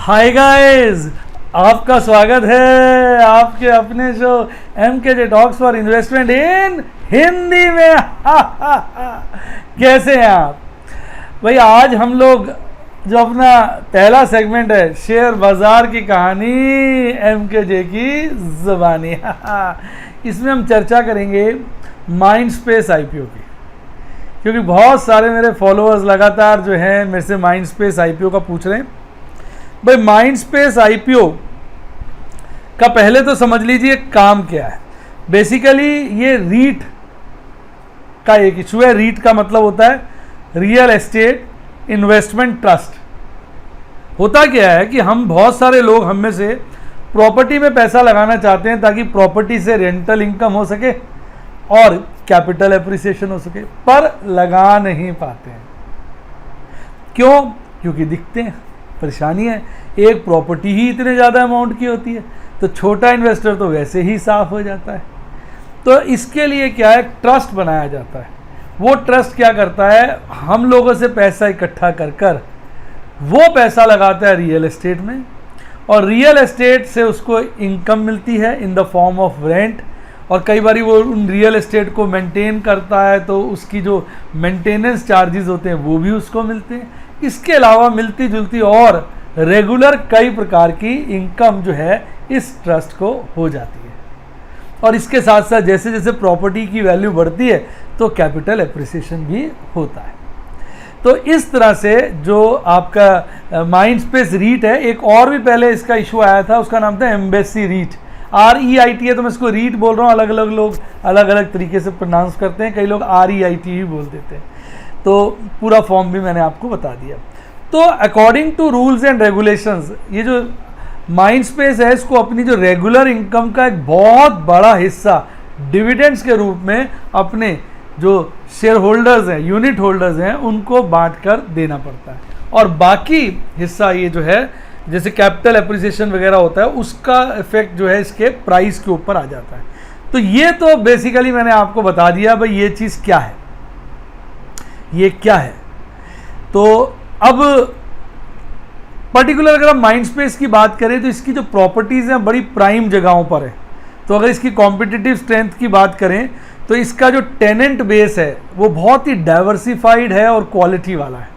Hi guys, आपका स्वागत है आपके अपने show MKJ talks for investment इन हिंदी में। कैसे हैं आप भाई? आज हम लोग जो अपना पहला सेगमेंट है शेयर बाजार की कहानी MKJ की ज़बानी, इसमें हम चर्चा करेंगे माइंडस्पेस IPO की, क्योंकि बहुत सारे मेरे फॉलोअर्स लगातार जो हैं मेरे से माइंडस्पेस IPO का पूछ रहे हैं। भाई माइंडस्पेस IPO का पहले तो समझ लीजिए काम क्या है। बेसिकली ये रीट का एक इशू है। रीट का मतलब होता है रियल एस्टेट इन्वेस्टमेंट ट्रस्ट। होता क्या है कि हम बहुत सारे लोग हम में से प्रॉपर्टी में पैसा लगाना चाहते हैं ताकि प्रॉपर्टी से रेंटल इनकम हो सके और कैपिटल एप्रिसिएशन हो सके, पर लगा नहीं पाते हैं। क्यों? क्योंकि दिखते हैं। परेशानी है, एक प्रॉपर्टी ही इतने ज़्यादा अमाउंट की होती है, तो छोटा इन्वेस्टर तो वैसे ही साफ हो जाता है। तो इसके लिए क्या है, ट्रस्ट बनाया जाता है। वो ट्रस्ट क्या करता है, हम लोगों से पैसा इकट्ठा कर कर वो पैसा लगाता है रियल एस्टेट में, और रियल एस्टेट से उसको इनकम मिलती है in the form of rent. और कई बार वो उन रियल एस्टेट को मेंटेन करता है तो उसकी जो मेंटेनेंस चार्जेस होते हैं वो भी उसको मिलते हैं। इसके अलावा मिलती जुलती और रेगुलर कई प्रकार की इनकम जो है इस ट्रस्ट को हो जाती है। और इसके साथ साथ जैसे जैसे प्रॉपर्टी की वैल्यू बढ़ती है तो कैपिटल एप्रिसिएशन भी होता है। तो इस तरह से जो आपका माइंडस्पेस रीट है, एक और भी पहले इसका इशू आया था, उसका नाम था एम्बेसी रीट। REIT है, तो मैं इसको रीट बोल रहा हूँ। अलग अलग लोग अलग अलग तरीके से प्रोनाउंस करते हैं, कई लोग REIT ही बोल देते हैं। तो पूरा फॉर्म भी मैंने आपको बता दिया। तो according to rules and regulations, ये जो माइंडस्पेस है इसको अपनी जो रेगुलर इनकम का एक बहुत बड़ा हिस्सा डिविडेंड्स के रूप में अपने जो शेयर होल्डर्स हैं, यूनिट होल्डर्स हैं, उनको बांट कर देना पड़ता है। और बाकी हिस्सा ये जो है जैसे कैपिटल एप्रिसिएशन वगैरह होता है उसका इफेक्ट जो है इसके प्राइस के ऊपर आ जाता है। तो ये तो बेसिकली मैंने आपको बता दिया भाई ये चीज़ क्या है, ये क्या है। तो अब पर्टिकुलर अगर हम माइंडस्पेस की बात करें तो इसकी जो प्रॉपर्टीज़ हैं बड़ी प्राइम जगहों पर है। तो अगर इसकी कॉम्पिटिटिव स्ट्रेंथ की बात करें तो इसका जो टेनेंट बेस है वो बहुत ही डाइवर्सिफाइड है और क्वालिटी वाला है।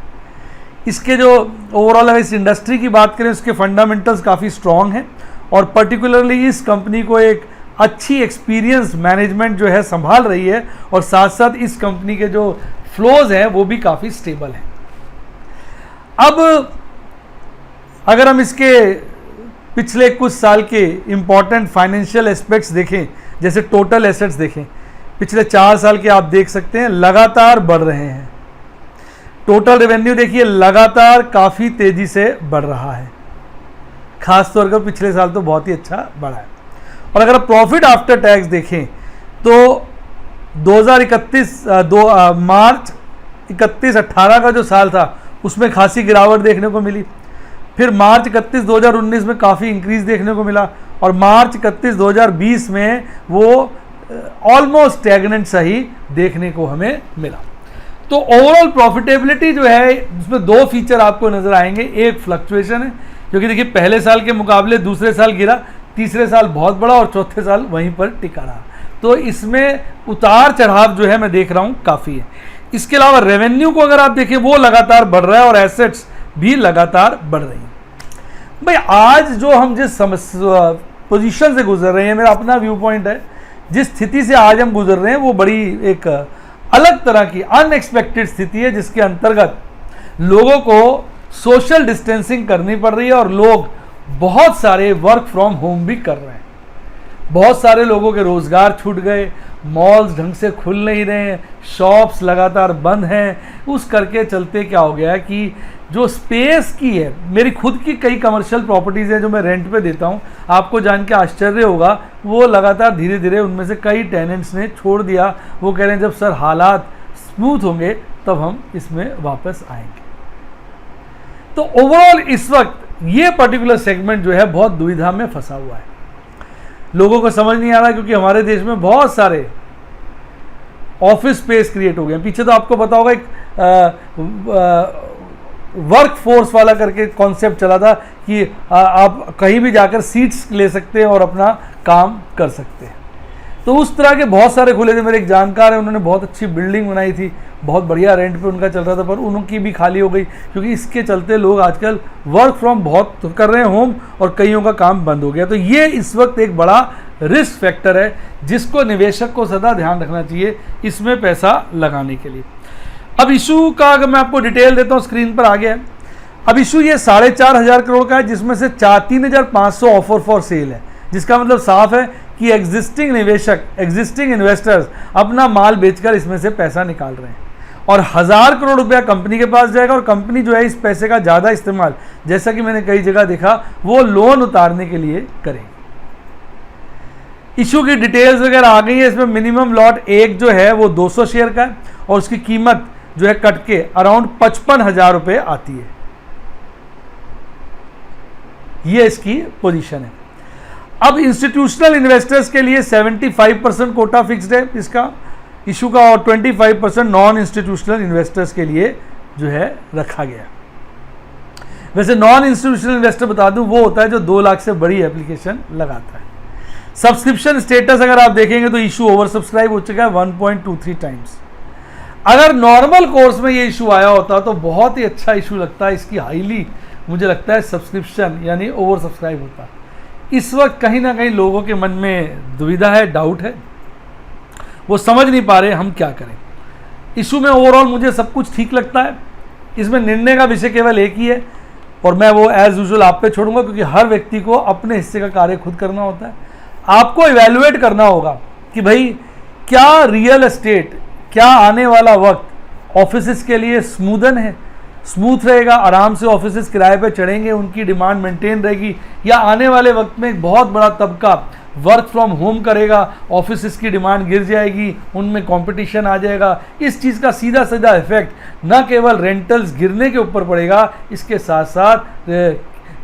इसके जो ओवरऑल अगर इस इंडस्ट्री की बात करें उसके फंडामेंटल्स काफ़ी स्ट्रॉन्ग हैं, और पर्टिकुलरली इस कंपनी को एक अच्छी एक्सपीरियंस मैनेजमेंट जो है संभाल रही है, और साथ साथ इस कंपनी के जो फ्लोज हैं वो भी काफ़ी स्टेबल हैं। अब अगर हम इसके पिछले कुछ साल के इम्पॉर्टेंट फाइनेंशियल एस्पेक्ट्स देखें, जैसे टोटल एसेट्स देखें, पिछले 4 साल के आप देख सकते हैं लगातार बढ़ रहे हैं। टोटल रेवेन्यू देखिए लगातार काफ़ी तेज़ी से बढ़ रहा है, खासतौर पर पिछले साल तो बहुत ही अच्छा बढ़ा है। और अगर प्रॉफिट आफ्टर टैक्स देखें तो 2031 मार्च 31-18 का जो साल था उसमें खासी गिरावट देखने को मिली। फिर मार्च 31 2019 में काफ़ी इंक्रीज देखने को मिला, और मार्च 31 2020 में वो ऑलमोस्ट स्टैग्नेंट सही देखने को हमें मिला। तो ओवरऑल प्रॉफिटेबिलिटी जो है उसमें 2 फीचर आपको नजर आएंगे। एक फ्लक्चुएशन है, क्योंकि देखिए पहले साल के मुकाबले दूसरे साल गिरा, तीसरे साल बहुत बड़ा और चौथे साल वहीं पर टिका रहा। तो इसमें उतार चढ़ाव जो है मैं देख रहा हूँ काफ़ी है। इसके अलावा रेवेन्यू को अगर आप देखें वो लगातार बढ़ रहा है और एसेट्स भी लगातार बढ़ रही हैं। भाई आज जो हम जिस पोजीशन से गुजर रहे हैं, मेरा अपना व्यू पॉइंट है, जिस स्थिति से आज हम गुजर रहे हैं वो बड़ी एक अलग तरह की अनएक्सपेक्टेड स्थिति है, जिसके अंतर्गत लोगों को सोशल डिस्टेंसिंग करनी पड़ रही है और लोग बहुत सारे वर्क फ्रॉम होम भी कर रहे हैं। बहुत सारे लोगों के रोज़गार छूट गए, मॉल्स ढंग से खुल नहीं रहे हैं, शॉप्स लगातार बंद हैं। उस करके चलते क्या हो गया कि जो स्पेस की है, मेरी खुद की कई कमर्शियल प्रॉपर्टीज़ हैं जो मैं रेंट पे देता हूँ, आपको जान के आश्चर्य होगा वो लगातार धीरे धीरे उनमें से कई टेनेंट्स ने छोड़ दिया। वो कह रहे हैं जब सर हालात स्मूथ होंगे तब हम इसमें वापस आएंगे। तो ओवरऑल इस वक्त ये पर्टिकुलर सेगमेंट जो है बहुत दुविधा में फंसा हुआ है। लोगों को समझ नहीं आ रहा, क्योंकि हमारे देश में बहुत सारे ऑफिस स्पेस क्रिएट हो गए हैं। पीछे तो आपको पता होगा एक वर्क फोर्स वाला करके कॉन्सेप्ट चला था कि आप कहीं भी जाकर सीट्स ले सकते हैं और अपना काम कर सकते हैं। तो उस तरह के बहुत सारे खुले थे। मेरे एक जानकार है, उन्होंने बहुत अच्छी बिल्डिंग बनाई थी, बहुत बढ़िया रेंट पे उनका चल रहा था, पर उनकी भी खाली हो गई क्योंकि इसके चलते लोग आजकल वर्क फ्रॉम बहुत कर रहे हैं होम, और कईयों का काम बंद हो गया। तो ये इस वक्त एक बड़ा रिस्क फैक्टर है जिसको निवेशक को सदा ध्यान रखना चाहिए इसमें पैसा लगाने के लिए। अब इशू का अगर मैं आपको डिटेल देता हूँ, स्क्रीन पर आ गया है। अब इशू ये 4,500 करोड़ का है, जिसमें से 3,500 ऑफर फॉर सेल है, जिसका मतलब साफ है कि एग्जिस्टिंग निवेशक, एग्जिस्टिंग इन्वेस्टर्स अपना माल बेचकर इसमें से पैसा निकाल रहे हैं, और 1,000 करोड़ रुपया कंपनी के पास जाएगा, और कंपनी जो है इस पैसे का ज़्यादा इस्तेमाल, जैसा कि मैंने कई जगह देखा, वो लोन उतारने के लिए करें। इशू की डिटेल्स वगैरह आ गई है। इसमें मिनिमम लॉट 1 जो है वो 200 शेयर का है, और उसकी कीमत जो है कट के अराउंड 55,000 रुपये आती है। ये इसकी पोजीशन है। अब इंस्टीट्यूशनल इन्वेस्टर्स के लिए 75% कोटा फिक्स्ड है इसका इशू का, और 25% नॉन इंस्टीट्यूशनल इन्वेस्टर्स के लिए जो है रखा गया। वैसे नॉन इंस्टीट्यूशनल इन्वेस्टर बता दूं, वो होता है जो 2 लाख से बड़ी एप्लीकेशन लगाता है। सब्सक्रिप्शन स्टेटस अगर आप देखेंगे तो इशू ओवर सब्सक्राइब हो चुका है 1.23 टाइम्स। अगर नॉर्मल कोर्स में ये इशू आया होता तो बहुत ही अच्छा इशू लगता है, इसकी हाईली मुझे लगता है सब्सक्रिप्शन यानी ओवर सब्सक्राइब होता। इस वक्त कहीं ना कहीं लोगों के मन में दुविधा है, डाउट है, वो समझ नहीं पा रहे हम क्या करें। इशू में ओवरऑल मुझे सब कुछ ठीक लगता है। इसमें निर्णय का विषय केवल एक ही है, और मैं वो एज यूजुअल आप पे छोड़ूंगा, क्योंकि हर व्यक्ति को अपने हिस्से का कार्य खुद करना होता है। आपको इवैल्यूएट करना होगा कि भाई क्या रियल एस्टेट, क्या आने वाला वक्त ऑफिसेस के लिए स्मूथ रहेगा, आराम से ऑफिसेस किराए पे चढ़ेंगे, उनकी डिमांड मेंटेन रहेगी, या आने वाले वक्त में एक बहुत बड़ा तबका वर्क फ्रॉम होम करेगा, ऑफिसेस की डिमांड गिर जाएगी, उनमें कंपटीशन आ जाएगा। इस चीज़ का सीधा सीधा इफेक्ट न केवल रेंटल्स गिरने के ऊपर पड़ेगा, इसके साथ साथ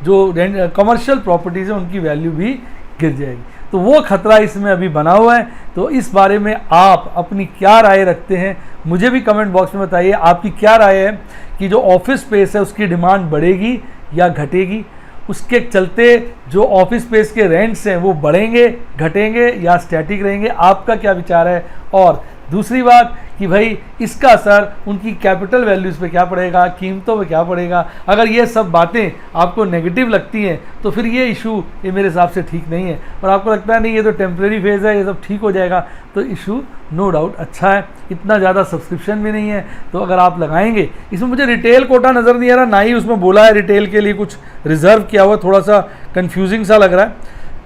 जो कमर्शियल प्रॉपर्टीज़ हैं उनकी वैल्यू भी गिर जाएगी। तो वो खतरा इसमें अभी बना हुआ है। तो इस बारे में आप अपनी क्या राय रखते हैं, मुझे भी कमेंट बॉक्स में बताइए। आपकी क्या राय है कि जो ऑफिस स्पेस है उसकी डिमांड बढ़ेगी या घटेगी, उसके चलते जो ऑफिस स्पेस के रेंट्स हैं वो बढ़ेंगे, घटेंगे या स्टैटिक रहेंगे? आपका क्या विचार है? और दूसरी बात कि भाई इसका असर उनकी कैपिटल वैल्यूज़ पे क्या पड़ेगा, कीमतों पे क्या पड़ेगा? अगर ये सब बातें आपको नेगेटिव लगती हैं तो फिर ये इशू ये मेरे हिसाब से ठीक नहीं है, और आपको लगता है नहीं ये तो टेम्प्रेरी फेज़ है, ये सब ठीक हो जाएगा, तो इशू नो डाउट अच्छा है। इतना ज़्यादा सब्सक्रिप्शन भी नहीं है, तो अगर आप लगाएंगे, इसमें मुझे रिटेल कोटा नज़र नहीं आ रहा, ना ही उसमें बोला है रिटेल के लिए कुछ रिजर्व किया हुआ, थोड़ा सा कन्फ्यूजिंग सा लग रहा है।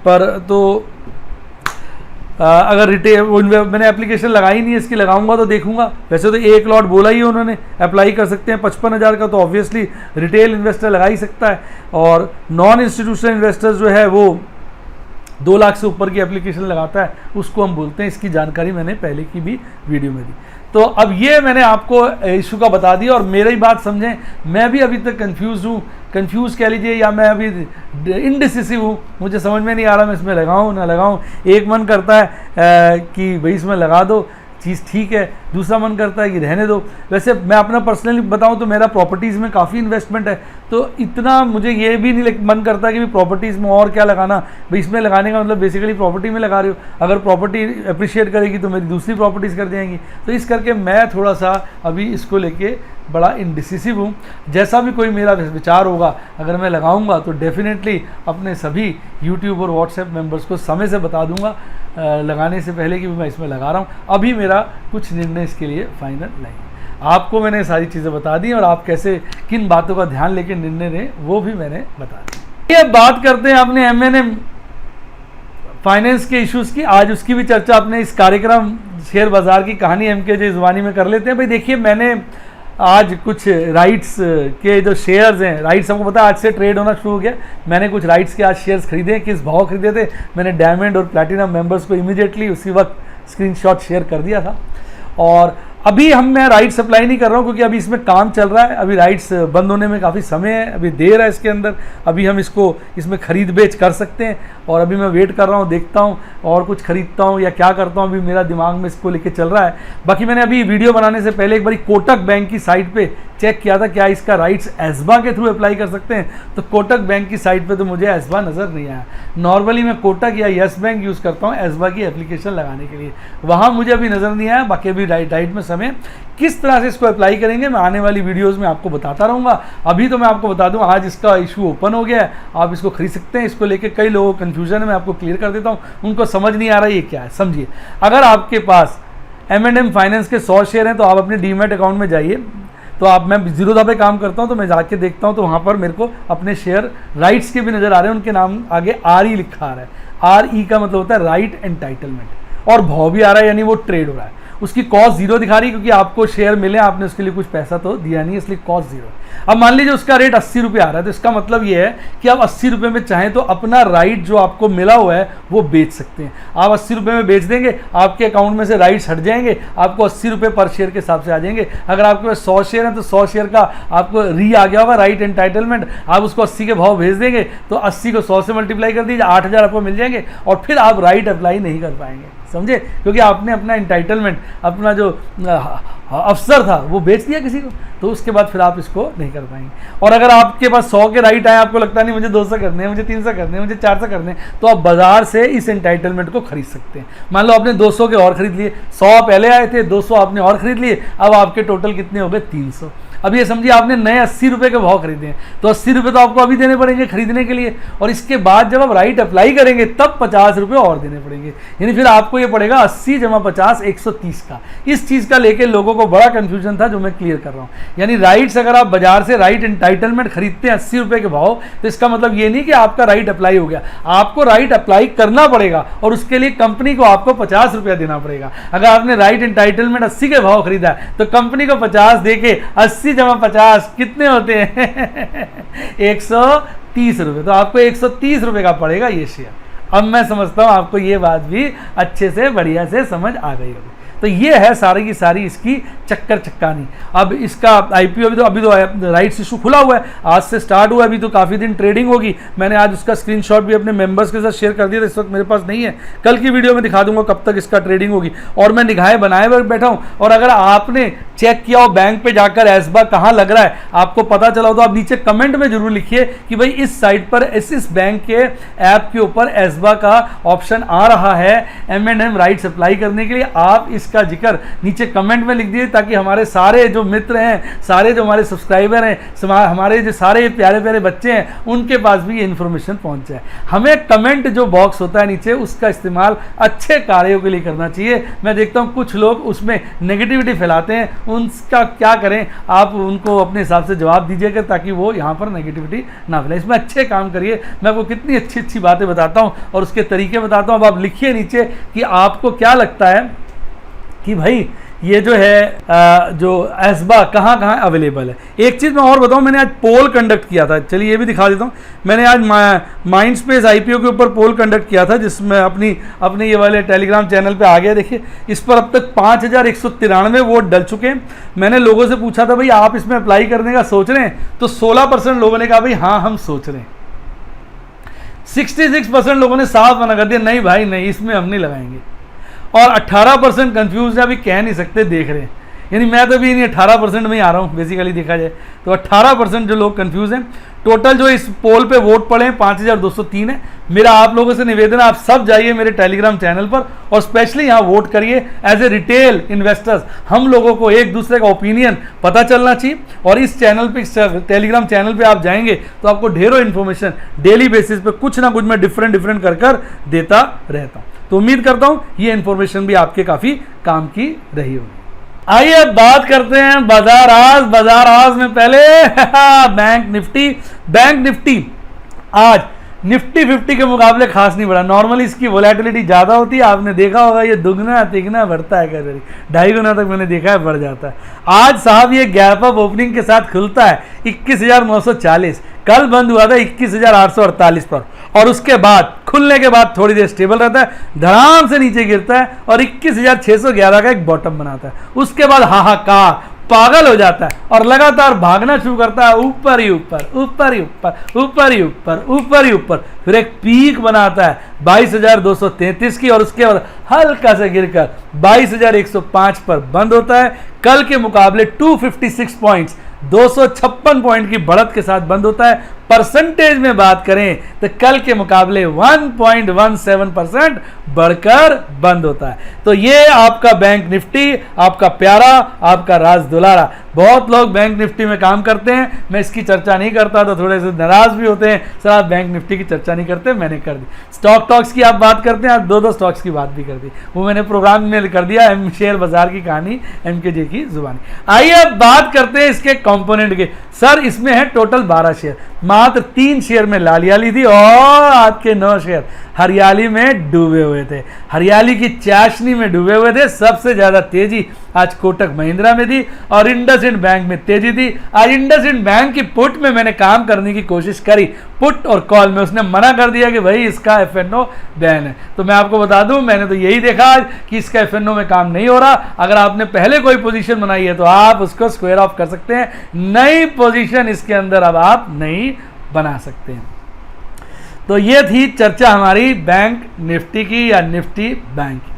पर तो अगर रिटेल मैंने एप्लीकेशन लगाई नहीं है, इसकी लगाऊंगा तो देखूंगा। वैसे तो 1 लॉट बोला ही उन्होंने, अप्लाई कर सकते हैं 55,000 का, तो ऑब्वियसली रिटेल इन्वेस्टर लगा ही सकता है। और नॉन इंस्टीट्यूशनल इन्वेस्टर्स जो है वो 2 लाख से ऊपर की एप्लीकेशन लगाता है, उसको हम बोलते हैं। इसकी जानकारी मैंने पहले की भी वीडियो में दी। तो अब ये मैंने आपको इशू का बता दिया, और मेरी बात समझें, मैं भी अभी तक कंफ्यूज हूँ, कंफ्यूज कह लीजिए, या मैं अभी इनडिसिसिव हूँ, मुझे समझ में नहीं आ रहा मैं इसमें लगाऊँ ना लगाऊँ। एक मन करता है कि भाई इसमें लगा दो, चीज़ ठीक है, दूसरा मन करता है कि रहने दो। वैसे मैं अपना पर्सनली बताऊं तो मेरा प्रॉपर्टीज़ में काफ़ी इन्वेस्टमेंट है, तो इतना मुझे ये भी नहीं मन करता कि भी प्रॉपर्टीज़ में और क्या लगाना। भाई इसमें लगाने का मतलब बेसिकली प्रॉपर्टी में लगा रहे हो, अगर प्रॉपर्टी अप्रिशिएट करेगी तो मेरी दूसरी प्रॉपर्टीज़ कर जाएंगी। तो इस करके मैं थोड़ा सा अभी इसको लेके बड़ा इनडिसिसिव हूँ। जैसा भी कोई मेरा विचार होगा, अगर मैं लगाऊंगा तो डेफिनेटली अपने सभी यूट्यूब और व्हाट्सएप मेंबर्स को समय से बता दूंगा लगाने से पहले कि मैं इसमें लगा रहा हूँ। अभी मेरा कुछ निर्णय इसके लिए फाइनल नहीं। आपको मैंने सारी चीज़ें बता दी, और आप कैसे किन बातों का ध्यान लेकर निर्णय लें वो भी मैंने बता दी। ये बात करते हैं अपने M&M फाइनेंस के इश्यूज़ की। आज उसकी भी चर्चा अपने इस कार्यक्रम शेयर बाज़ार की कहानी MKJ ज़ुबानी में कर लेते हैं। भाई देखिए, मैंने आज कुछ राइट्स के जो शेयर्स हैं, राइट्स आपको पता है आज से ट्रेड होना शुरू हो गया। मैंने कुछ राइट्स के आज शेयर्स खरीदे। किस भाव खरीदे थे मैंने डायमंड और प्लैटिनम मेंबर्स को इमीडिएटली उसी वक्त स्क्रीनशॉट शेयर कर दिया था। और अभी मैं राइट्स अप्लाई नहीं कर रहा हूँ, क्योंकि अभी इसमें काम चल रहा है। अभी राइट्स बंद होने में काफ़ी समय है, अभी देर है इसके अंदर। अभी हम इसमें खरीद बेच कर सकते हैं, और अभी मैं वेट कर रहा हूँ, देखता हूँ और कुछ खरीदता हूँ या क्या करता हूँ। अभी मेरा दिमाग में इसको लेके चल रहा है। बाकी मैंने अभी वीडियो बनाने से पहले एक बार कोटक बैंक की साइट पे चेक किया था क्या इसका राइट्स एसबा के थ्रू अप्लाई कर सकते हैं, तो कोटक बैंक की साइट पे तो मुझे एसबा नज़र नहीं आया। नॉर्मली मैं कोटक या यस बैंक यूज़ करता हूँ एसबा की एप्लीकेशन लगाने के लिए, वहाँ मुझे अभी नज़र नहीं आया। बाकी अभी राइट में समय किस तरह से इसको अप्लाई करेंगे मैं आने वाली वीडियोज़ में आपको बताता रहूँगा। अभी तो मैं आपको बता दूँ आज इसका इशू ओपन हो गया है, आप इसको खरीद सकते हैं। इसको लेके कई लोगों को कन्फ्यूजन है, मैं आपको क्लियर कर देता हूँ, उनको समझ नहीं आ रहा ये क्या है। समझिए, अगर आपके पास M&M फाइनेंस के 100 शेयर हैं तो आप अपने डीमैट अकाउंट में जाइए, तो आप, मैं जीरोधा पे काम करता हूँ तो मैं जाके देखता हूँ तो वहाँ पर मेरे को अपने शेयर राइट्स के भी नज़र आ रहे हैं, उनके नाम आगे RE लिखा आ रहा है। RE का मतलब होता है राइट एंटाइटलमेंट, और भाव भी आ रहा है यानी वो ट्रेड हो रहा है। उसकी कॉस्ट जीरो दिखा रही है क्योंकि आपको शेयर मिले, आपने उसके लिए कुछ पैसा तो दिया नहीं, इसलिए कॉस्ट जीरो। अब मान लीजिए उसका रेट 80 रुपये आ रहा है, तो इसका मतलब ये है कि आप 80 रुपये में चाहें तो अपना राइट जो आपको मिला हुआ है वो बेच सकते हैं। आप 80 रुपये में बेच देंगे, आपके अकाउंट में से राइट्स हट जाएंगे, आपको 80 रुपये पर शेयर के हिसाब से आ जाएंगे। अगर आपके पास 100 शेयर है तो 100 शेयर का आपको री आ गया होगा राइट एंटाइटलमेंट, आप उसको 80 के भाव भेज देंगे तो 80 को 100 से मल्टीप्लाई कर दीजिए, 8000 आपको मिल जाएंगे, और फिर आप राइट अप्लाई नहीं कर पाएंगे। समझे, क्योंकि आपने अपना एंटाइटलमेंट, अपना जो अफसर था वो बेच दिया किसी को, तो उसके बाद फिर आप इसको नहीं कर पाएंगे। और अगर आपके पास 100 के राइट आए, आपको लगता नहीं मुझे 200 करने हैं, मुझे 300 करने हैं, मुझे 400 करने हैं, तो आप बाजार से इस एंटाइटलमेंट को खरीद सकते हैं। मान लो आपने 200 के और खरीद लिए, 100 पहले आए थे, 200 आपने और खरीद लिए, अब आपके टोटल कितने हो गए 300। अब ये समझिए आपने नए 80 रुपये के भाव खरीदे हैं, तो 80 रुपये तो आपको अभी देने पड़ेंगे खरीदने के लिए, और इसके बाद जब आप राइट अप्लाई करेंगे तब 50 रुपये और देने पड़ेंगे, यानी फिर आपको ये पड़ेगा 80 जमा 50 130 का। इस चीज़ का लेके लोगों को बड़ा कंफ्यूजन था, जो मैं क्लियर कर रहा हूँ। यानी राइट्स अगर आप बाजार से राइट एंटाइटलमेंट खरीदते हैं 80 रुपये के भाव, तो इसका मतलब ये नहीं कि आपका राइट अप्लाई हो गया, आपको राइट अप्लाई करना पड़ेगा और उसके लिए कंपनी को आपको 50 रुपया देना पड़ेगा। अगर आपने राइट एंटाइटलमेंट 80 के भाव खरीदा है तो कंपनी को 50 दे के 80 जमा 50 कितने होते हैं 130 रुपये, तो आपको 130 रुपये का पड़ेगा ये शेयर। अब मैं समझता हूँ आपको ये बात भी अच्छे से बढ़िया से समझ आ गई होगी। तो ये है सारी की सारी इसकी चक्कर चक्कानी। अब इसका IPO अभी तो राइट्स इशू खुला हुआ है, आज से स्टार्ट हुआ है, अभी तो काफ़ी दिन ट्रेडिंग होगी। मैंने आज उसका स्क्रीनशॉट भी अपने मेंबर्स के साथ शेयर कर दिया था, इस वक्त मेरे पास नहीं है, कल की वीडियो में दिखा दूंगा कब तक इसका ट्रेडिंग होगी। और मैं निगाहें बनाए हुए बैठा हूँ, और अगर आपने चेक किया हो बैंक पे जाकर एसबा कहाँ लग रहा है, आपको पता चला हो, तो आप नीचे कमेंट में जरूर लिखिए कि भाई इस साइट पर इस बैंक के ऐप के ऊपर एसबा का ऑप्शन आ रहा है M&M राइट्स अप्लाई करने के लिए। आप इसका जिक्र नीचे कमेंट में लिख दीजिए, ताकि हमारे सारे जो मित्र हैं, सारे जो हमारे सब्सक्राइबर हैं, हमारे जो सारे प्यारे प्यारे बच्चे हैं, उनके पास भी ये इन्फॉर्मेशन पहुंच जाए। हमें कमेंट जो बॉक्स होता है नीचे, उसका इस्तेमाल अच्छे कार्यों के लिए करना चाहिए। मैं देखता हूं कुछ लोग उसमें नेगेटिविटी फैलाते हैं, उनका क्या करें, आप उनको अपने हिसाब से जवाब दीजिएगा ताकि वो यहाँ पर नेगेटिविटी ना फैलाए। इसमें अच्छे काम करिए, मैं आपको कितनी अच्छी अच्छी बातें बताता हूँ और उसके तरीके बताता हूँ। अब आप लिखिए नीचे कि आपको क्या लगता है कि भाई ये जो है जो एसबा कहाँ कहाँ अवेलेबल है। एक चीज़ मैं और बताऊँ, मैंने आज पोल कंडक्ट किया था, चलिए ये भी दिखा देता हूँ। मैंने आज माइंडस्पेस IPO के ऊपर पोल कंडक्ट किया था, जिसमें अपने ये वाले टेलीग्राम चैनल पे आ गया। देखिए इस पर अब तक 5193 वोट डल चुके हैं। मैंने लोगों से पूछा था भाई आप इसमें अप्लाई करने का सोच रहे हैं, तो 16% लोगों ने कहा भाई हाँ हम सोच रहे हैं। 66% लोगों ने साफ मना कर दिया, नहीं भाई नहीं, इसमें हम नहीं लगाएंगे। और 18% कंफ्यूज है, अभी कह नहीं सकते, देख रहे हैं। यानी मैं तो भी नहीं 18% में ही आ रहा हूँ बेसिकली देखा जाए तो। 18% जो लोग कंफ्यूज हैं। टोटल जो इस पोल पे वोट पड़े हैं 5203 है। मेरा आप लोगों से निवेदन है, आप सब जाइए मेरे टेलीग्राम चैनल पर और स्पेशली यहाँ वोट करिए। एज ए रिटेल इन्वेस्टर्स हम लोगों को एक दूसरे का ओपिनियन पता चलना चाहिए, और इस चैनल पे, टेलीग्राम चैनल पे आप जाएंगे तो आपको ढेरों इन्फॉर्मेशन डेली बेसिस पे कुछ ना कुछ मैं डिफरेंट कर देता रहता हूँ। तो उम्मीद करता हूँ ये इन्फॉर्मेशन भी आपके काफ़ी काम की रही होगी। आइए बात करते हैं बाजार आज में पहले बैंक निफ्टी आज निफ्टी 50 के मुकाबले खास नहीं बढ़ा। नॉर्मली इसकी वोलेटिलिटी ज़्यादा होती है, आपने देखा होगा ये दुगना तिगना बढ़ता है, कभी 2.5 गुना तक मैंने देखा है बढ़ जाता है। आज साहब ये गैप अप ओपनिंग के साथ खुलता है 21,940, कल बंद हुआ था 21,848 पर, और उसके बाद खुलने के बाद थोड़ी देर स्टेबल रहता है, धड़ाम से नीचे गिरता है और 21,611 का एक बॉटम बनाता है। उसके बाद हाहाकार, पागल हो जाता है और लगातार भागना शुरू करता है, ऊपर ही ऊपर, फिर एक पीक बनाता है 22,233 की, और उसके बाद हल्का से गिरकर 22,105 पर बंद होता है। कल के मुकाबले 256 पॉइंट्स 256 पॉइंट की बढ़त के साथ बंद होता है। परसेंटेज में बात करें तो कल के मुकाबले 1.17% बढ़कर बंद होता है। तो ये आपका बैंक निफ्टी, आपका प्यारा, आपका राज दुलारा। बहुत लोग बैंक निफ्टी में काम करते हैं, मैं इसकी चर्चा नहीं करता तो थोड़े से नाराज भी होते हैं, सर आप बैंक निफ्टी की चर्चा नहीं करते, मैंने कर दी। स्टॉक टॉक्स की आप बात करते हैं, आप दो स्टॉक्स की बात भी कर दी, वो मैंने प्रोग्राम में कर दिया, शेयर बाजार की कहानी MKJ की जुबानी। आइए अब बात करते हैं इसके कंपोनेंट के। सर इसमें है टोटल 12 शेयर, मात्र 3 शेयर में लालियाली थी और आपके 9 शेयर हरियाली में डूबे हुए थे, हरियाली की चाशनी में डूबे हुए थे। सबसे ज्यादा तेजी आज कोटक महिंद्रा में थी और इंडसइंड बैंक में तेजी थी। आज इंडसइंड बैंक की पुट में मैंने काम करने की कोशिश करी, पुट और कॉल में उसने मना कर दिया कि भाई इसका FNO बैन है। तो मैं आपको बता दूं, मैंने तो यही देखा आज कि इसका FNO में काम नहीं हो रहा। अगर आपने पहले कोई पोजीशन बनाई है तो आप उसको स्क्वायर ऑफ कर सकते हैं, नई पोजीशन इसके अंदर अब आप नहीं बना सकते हैं। तो ये थी चर्चा हमारी बैंक निफ्टी की या निफ्टी बैंक की।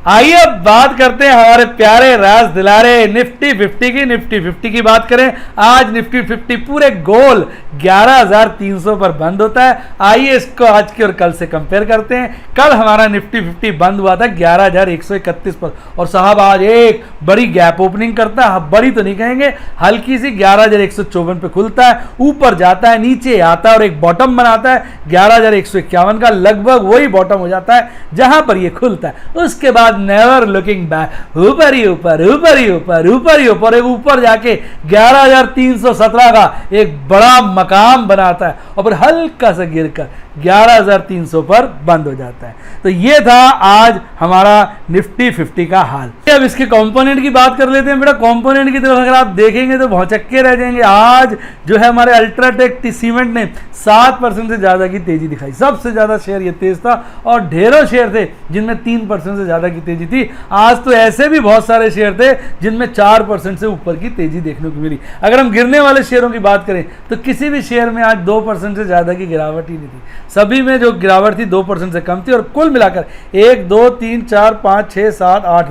आइए अब बात करते हैं हमारे प्यारे राज दिलारे निफ्टी 50 की। निफ्टी 50 की बात करें, आज निफ्टी 50 पूरे गोल 11,300 पर बंद होता है। आइए इसको आज की और कल से कंपेयर करते हैं। कल हमारा निफ्टी 50 बंद हुआ था 11,131 पर और साहब आज एक बड़ी गैप ओपनिंग करता है, बड़ी तो नहीं कहेंगे, हल्की सी 11,154 पे खुलता है, ऊपर जाता है, नीचे आता है और एक बॉटम बनाता है 11,151 का, लगभग वही बॉटम हो जाता है जहां पर ये खुलता है। उसके बाद नेवर लुकिंग बैक, ऊपर ही ऊपर, ऊपर ही ऊपर, ऊपर ही ऊपर, एक ऊपर जाके 11,317 का एक बड़ा मकाम बनाता है और फिर हल्का सा गिरकर 11,300 पर बंद हो जाता है। तो ये था आज हमारा निफ्टी 50 का हाल। अब इसके कंपोनेंट की बात कर लेते हैं। बेटा कंपोनेंट की तरफ अगर आप देखेंगे तो भौचक्के रह जाएंगे। आज जो है हमारे अल्ट्राटेक सीमेंट ने 7% से ज्यादा की तेजी दिखाई, सबसे ज्यादा शेयर ये तेज था और ढेरों शेयर थे जिनमें 3% से ज्यादा की तेजी थी। आज तो ऐसे भी बहुत सारे शेयर थे जिनमें 4% से ऊपर की तेजी देखने को मिली। अगर हम गिरने वाले शेयरों की बात करें तो किसी भी शेयर में आज 2% से ज्यादा की गिरावट ही नहीं थी। सभी में जो गिरावट थी 2% से कम थी और कुल मिलाकर 1 2 3 4 5 6 7 8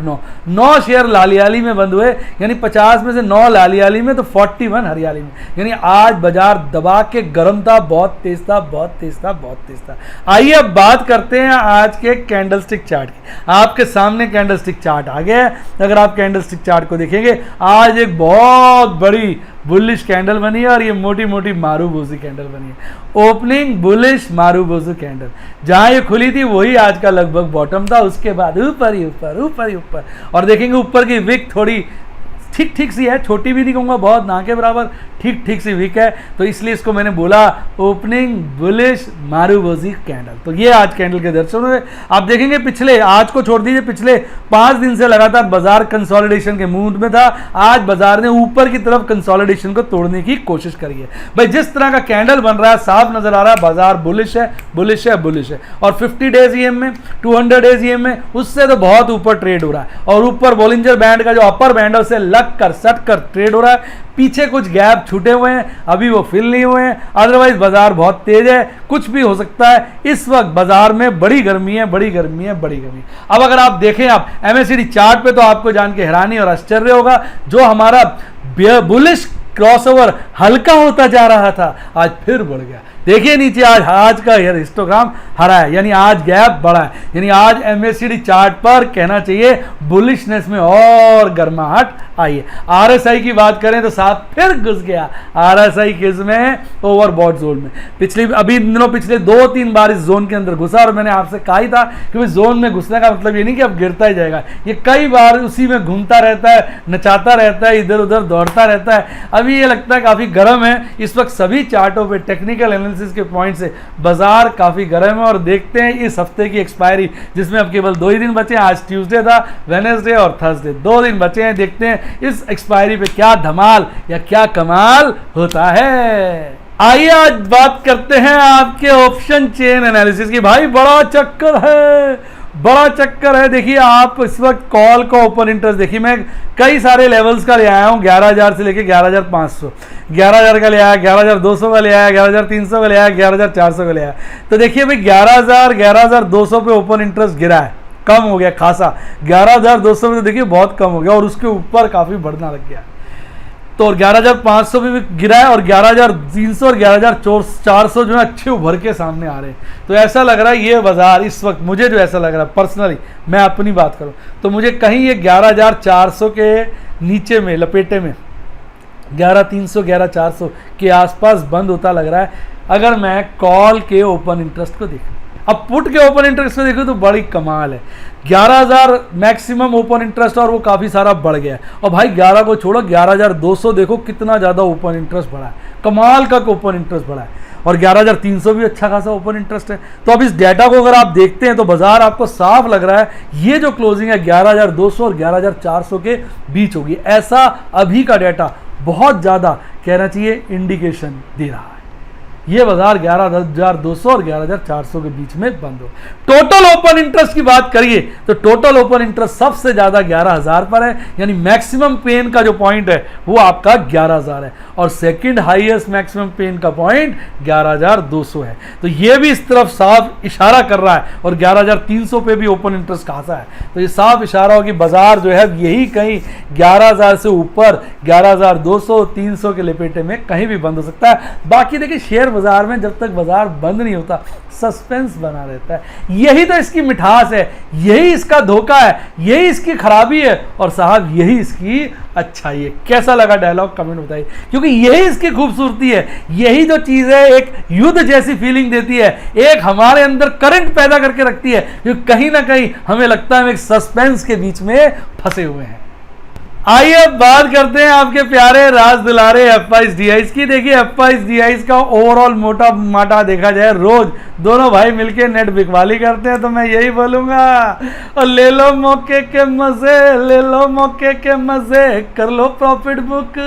9 शेयर लालियाली में बंद हुए, यानी 50 में से 9 लालियाली में तो 41 हरियाली में। यानी आज बाजार दबा के गर्म था, बहुत तेज था, बहुत तेज था, बहुत तेज था। आइए अब बात करते हैं आज के कैंडलस्टिक चार्ट की। आपके सामने कैंडलस्टिक चार्ट आ गया है। अगर आप कैंडलस्टिक चार्ट को देखेंगे, आज एक बहुत बड़ी बुलिश कैंडल बनी है और ये मोटी मोटी मारूबोजी कैंडल बनी है। ओपनिंग बुलिश मारूबोजी कैंडल, जहां ये खुली थी वही आज का लगभग बॉटम था। उसके बाद ऊपर ही ऊपर, ऊपर ही ऊपर, और देखेंगे ऊपर की विक थोड़ी ठीक ठीक सी है, छोटी भी नहीं कहूँगा बहुत, ना के बराबर, ठीक ठीक सी वीक है। तो इसलिए इसको मैंने बोला ओपनिंग बुलिश मारूबोजी कैंडल। तो ये आज कैंडल के दर्शन हुए। आप देखेंगे पिछले, आज को छोड़ दीजिए, पिछले 5 दिन से लगातार बाजार कंसोलिडेशन के मूड में था। आज बाजार ने ऊपर की तरफ कंसोलिडेशन को तोड़ने की कोशिश करी है। भाई जिस तरह का कैंडल बन रहा है साफ नजर आ रहा है बाजार बुलिश है, बुलिश है, बुलिश है। और 50 डेज ईएम में, 200 डेज ईएम में उससे तो बहुत ऊपर ट्रेड हो रहा है। और ऊपर बॉलिंजर बैंड का जो अपर बैंड है उससे लग कर सट कर ट्रेड हो रहा है। पीछे कुछ गैप छूटे हुए हैं, अभी वो फिल नहीं हुए हैं। अदरवाइज बाजार बहुत तेज है, कुछ भी हो सकता है। इस वक्त बाजार में बड़ी गर्मी है, बड़ी गर्मी है, बड़ी गर्मी। अब अगर आप देखें आप MACD चार्ट पे तो आपको जान के हैरानी और आश्चर्य होगा, जो हमारा बुलिश क्रॉसओवर हल्का होता जा रहा था आज फिर बढ़ गया। देखिए नीचे आज का ये हिस्टोग्राम हरा है, यानी आज गैप बढ़ा है। यानी आज MACD चार्ट पर कहना चाहिए बुलिशनेस में और गर्माहट आई है। RSI की बात करें तो साथ फिर घुस गया RSI किस में, ओवरबॉट जोन में। अभी दिनों पिछले 2-3 बार इस जोन के अंदर घुसा और मैंने आपसे कहा ही था कि जोन में घुसने का मतलब ये नहीं कि अब गिरता ही जाएगा, ये कई बार उसी में घूमता रहता है, नचाता रहता है, इधर उधर दौड़ता रहता है। अभी ये लगता है काफी गर्म है इस वक्त। सभी चार्टों पे टेक्निकल एनालिसिस के पॉइंट से बाजार काफी गर्म है। और देखते हैं इस हफ्ते की एक्सपायरी, जिसमें अब केवल 2 ही दिन बचे हैं। आज ट्यूसडे था, वेडनेसडे और थर्सडे, 2 दिन बचे हैं। देखते हैं इस एक्सपायरी पे क्या धमाल या क्या कमाल होता है। आइए आज बात करते हैं आपके ऑप्शन चेन एनालिसिस की। भाई बड़ा चक्कर है, बड़ा चक्कर है। देखिए आप इस वक्त कॉल का ओपन इंटरेस्ट देखिए, मैं कई सारे लेवल्स का ले आया हूँ, 11,000 से लेके 11,500, 11,000 का ले आया, 11,200 का ले आया, 11,300 का ले आया, 11,400 का ले आया। तो देखिए भाई 11,000, 11,200 पे ओपन इंटरेस्ट गिरा है, कम हो गया खासा। 11,200 में तो देखिए बहुत कम हो गया और उसके ऊपर काफी बढ़ना लग गया। तो 11,500 भी गिरा है और 11,300 और 11,400 जो है अच्छे उभर के सामने आ रहे हैं। तो ऐसा लग रहा है ये बाजार इस वक्त, मुझे जो ऐसा लग रहा है पर्सनली, मैं अपनी बात करूं तो मुझे कहीं ये 11,400 के नीचे में लपेटे में 11,300 11,400 के आसपास बंद होता लग रहा है, अगर मैं कॉल के ओपन इंटरेस्ट को देखूं। अब पुट के ओपन इंटरेस्ट को देखो तो बड़ी कमाल है, 11,000 मैक्सिमम ओपन इंटरेस्ट और वो काफ़ी सारा बढ़ गया है। और भाई 11 को छोड़ो, 11,200 देखो कितना ज़्यादा ओपन इंटरेस्ट बढ़ा है, कमाल का ओपन इंटरेस्ट बढ़ा है। और 11,300 भी अच्छा खासा ओपन इंटरेस्ट है। तो अब इस डेटा को अगर आप देखते हैं तो बाजार आपको साफ लग रहा है ये जो क्लोजिंग है 11,200 और 11,400 के बीच होगी। ऐसा अभी का डेटा बहुत ज़्यादा कहना चाहिए इंडिकेशन दे रहा है। ये बाजार 11,200 और 11,400 के बीच में बंद हो। टोटल ओपन इंटरेस्ट की बात करिए तो टोटल ओपन इंटरेस्ट सबसे ज्यादा 11,000 पर है, यानी मैक्सिमम पेन का जो पॉइंट है वो आपका 11,000 है और सेकंड हाईएस्ट मैक्सिमम पेन का पॉइंट 11,200 है। तो ये भी इस तरफ साफ इशारा कर रहा है और 11,300 पे भी ओपन इंटरेस्ट खासा है। तो ये साफ इशारा हो कि बाजार जो है यही कहीं 11,000 से ऊपर 11,200 300 के लपेटे में कहीं भी बंद हो सकता है। बाकी देखिए शेयर बाजार में जब तक बाजार बंद नहीं होता सस्पेंस बना रहता है, यही तो इसकी मिठास है, यही इसका धोखा है, यही इसकी खराबी है और साहब यही इसकी अच्छाई है। कैसा लगा डायलॉग कमेंट बताइए, क्योंकि यही इसकी खूबसूरती है, यही जो चीज है एक युद्ध जैसी फीलिंग देती है, एक हमारे अंदर करंट पैदा करके रखती है, जो कहीं ना कहीं हमें लगता है हम एक सस्पेंस के बीच में फंसे हुए हैं। आइए अब बात करते हैं आपके प्यारे राज दुलारे FIDIs की। देखिए FIDIs का ओवरऑल मोटा माटा देखा जाए, रोज दोनों भाई मिलके नेट बिकवाली करते हैं, तो मैं यही बोलूंगा और ले लो मौके के मजे, ले लो मौके के मजे, कर लो प्रॉफिट बुक।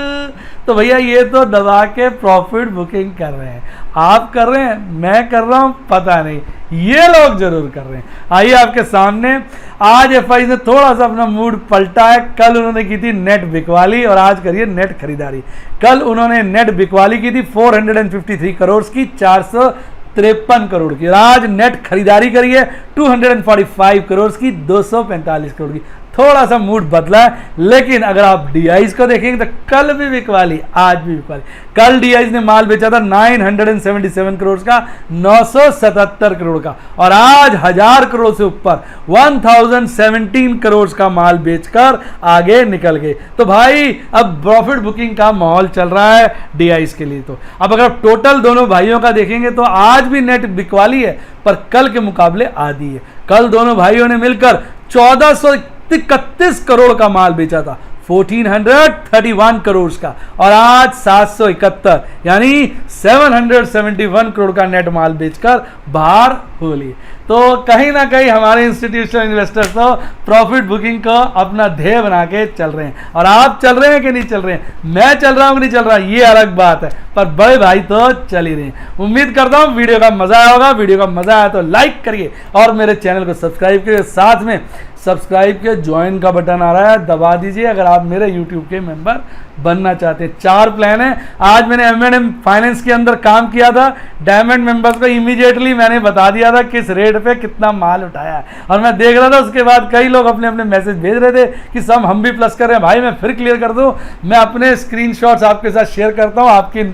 तो भैया ये तो दबा के प्रॉफिट बुकिंग कर रहे हैं, आप कर रहे हैं, मैं कर रहा हूं, पता नहीं, ये लोग जरूर कर रहे हैं। आइए आपके सामने आज FI ने थोड़ा सा अपना मूड पलटा है। कल उन्होंने की थी नेट बिकवाली और आज करिए नेट खरीदारी। कल उन्होंने नेट बिकवाली की थी 453 करोड़ की, 453 करोड़ की। आज नेट खरीदारी करिए 245 करोड़ की, 245 करोड़ की। थोड़ा सा मूड बदला है, लेकिन अगर आप DIs को देखेंगे तो कल भी बिकवाली, आज भी बिकवाली। कल DIs ने माल बेचा था 977 करोड़ का, 977 करोड़ का, और आज 1000 करोड़ से ऊपर 1017 करोड़ का माल बेचकर आगे निकल गए। तो भाई अब प्रॉफिट बुकिंग का माहौल चल रहा है DIs के लिए। तो अब अगर टोटल दोनों भाइयों का देखेंगे तो आज भी नेट बिकवाली है, पर कल के मुकाबले आधी है। कल दोनों भाइयों ने मिलकर 1431 करोड़ का माल बेचा था, 1431 करोड़ का, और आज 771 यानी 771 करोड़ का नेट माल बेचकर बाहर हो लिए। तो कहीं ना कहीं हमारे इंस्टीट्यूशनल इन्वेस्टर्स तो प्रॉफिट बुकिंग को अपना ध्येय बना के चल रहे हैं। और आप चल रहे हैं कि नहीं चल रहे हैं, मैं चल रहा हूं कि नहीं चल रहा, ये अलग बात है, पर बड़े भाई तो चल ही रहे हैं। उम्मीद करता हूं वीडियो का मजा आया होगा। वीडियो का मजा आया तो लाइक करिए और मेरे चैनल को सब्सक्राइब करिए। साथ में सब्सक्राइब के ज्वाइन का बटन आ रहा है, दबा दीजिए अगर आप मेरे यूट्यूब के मेंबर बनना चाहते हैं। 4 प्लान है। आज मैंने M&M फाइनेंस के अंदर काम किया था, डायमंड मेंबर्स को इमीडिएटली मैंने बता दिया था किस रेट पे कितना माल उठाया है, और मैं देख रहा था उसके बाद कई लोग अपने अपने मैसेज भेज रहे थे कि सब हम भी प्लस कर रहे हैं। भाई मैं फिर क्लियर कर दूं, मैं अपने स्क्रीनशॉट्स आपके साथ शेयर करता हूं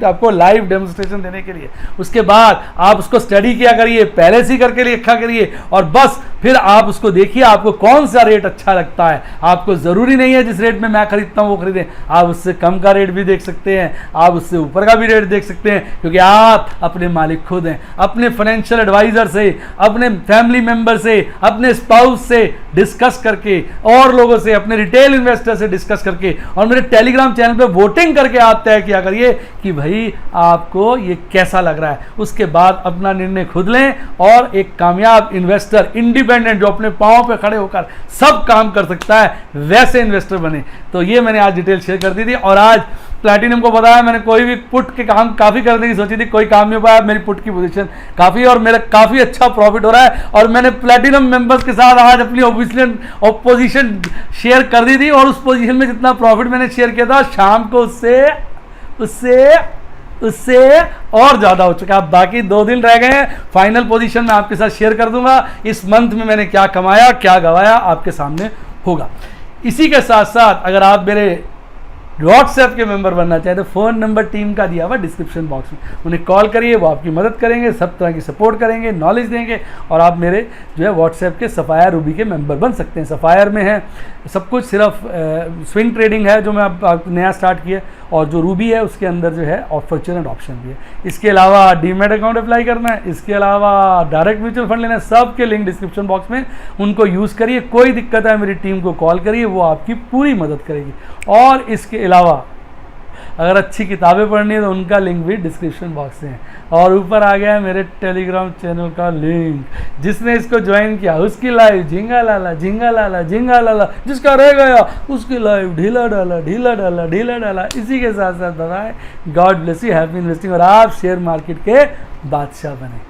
आपको लाइव डेमोन्स्ट्रेशन देने के लिए। उसके बाद आप उसको स्टडी किया करिए, पहले से करके लिखा करिए, और बस फिर आप उसको देखिए आपको कौन सा रेट अच्छा लगता है। आपको जरूरी नहीं है जिस रेट में मैं खरीदता हूं वो खरीदें, आप उससे कम का रेट भी देख सकते हैं, आप उससे ऊपर का भी रेट देख सकते हैं, क्योंकि आप अपने मालिक खुद हैं। अपने फाइनेंशियल एडवाइजर से, अपने फैमिली मेंबर से, अपने स्पाउस से डिस्कस करके, और लोगों से, अपने रिटेल इन्वेस्टर से डिस्कस करके, और मेरे टेलीग्राम चैनल पे वोटिंग करके आप तय किया करिए कि भाई आपको ये कैसा लग रहा है। उसके बाद अपना निर्णय खुद लें और एक कामयाब इन्वेस्टर, इंडिपेंडेंट, जो अपने पांव पे खड़े होकर सब काम कर सकता है, वैसे इन्वेस्टर बने। तो ये मैंने आज डिटेल शेयर कर दी थी। और आज प्लैटिनम को बताया मैंने, कोई भी पुट के काम काफ़ी करने की सोची थी, कोई काम नहीं हो पाया। मेरी पुट की पोजीशन काफ़ी और मेरा काफ़ी अच्छा प्रॉफिट हो रहा है, और मैंने प्लैटिनम मेंबर्स के साथ आज अपनी पोजीशन शेयर कर दी थी, और उस पोजीशन में जितना प्रॉफिट मैंने शेयर किया था शाम को उससे और ज़्यादा हो चुका है। बाकी 2 दिन रह गए हैं, फाइनल पोजीशन में आपके साथ शेयर कर दूंगा। इस मंथ में मैंने क्या कमाया क्या गवाया आपके सामने होगा। इसी के साथ साथ अगर आप मेरे व्हाट्सएप के मेंबर बनना चाहे तो फ़ोन नंबर टीम का दिया हुआ डिस्क्रिप्शन बॉक्स में, उन्हें कॉल करिए, वो आपकी मदद करेंगे, सब तरह की सपोर्ट करेंगे, नॉलेज देंगे, और आप मेरे जो है व्हाट्सएप के सफ़ायर रूबी के मेंबर बन सकते हैं। सफ़ायर में है सब कुछ, सिर्फ स्विंग ट्रेडिंग है जो मैं आप नया स्टार्ट किया, और जो रूबी है उसके अंदर जो है ऑफर्चुन एंड ऑप्शन भी है। इसके अलावा डीमेट अकाउंट अप्लाई करना है, इसके अलावा डायरेक्ट म्यूचुअल फंड लेना है, सब के लिंक डिस्क्रिप्शन बॉक्स में, उनको यूज़ करिए। कोई दिक्कत है मेरी टीम को कॉल करिए, वो आपकी पूरी मदद करेगी। और इसके अलावा अगर अच्छी किताबें पढ़नी है तो उनका लिंक भी डिस्क्रिप्शन बॉक्स में है। और ऊपर आ गया है मेरे टेलीग्राम चैनल का लिंक, जिसने इसको ज्वाइन किया उसकी लाइव झिंगा लाला झिंगा लाला झिंगा लाला, जिसका रह गया उसकी लाइव ढीला डाला ढीला डाला ढीला डाला। इसी के साथ साथ बताएं, God bless you, happy investing, और आप शेयर मार्केट के बादशाह बने।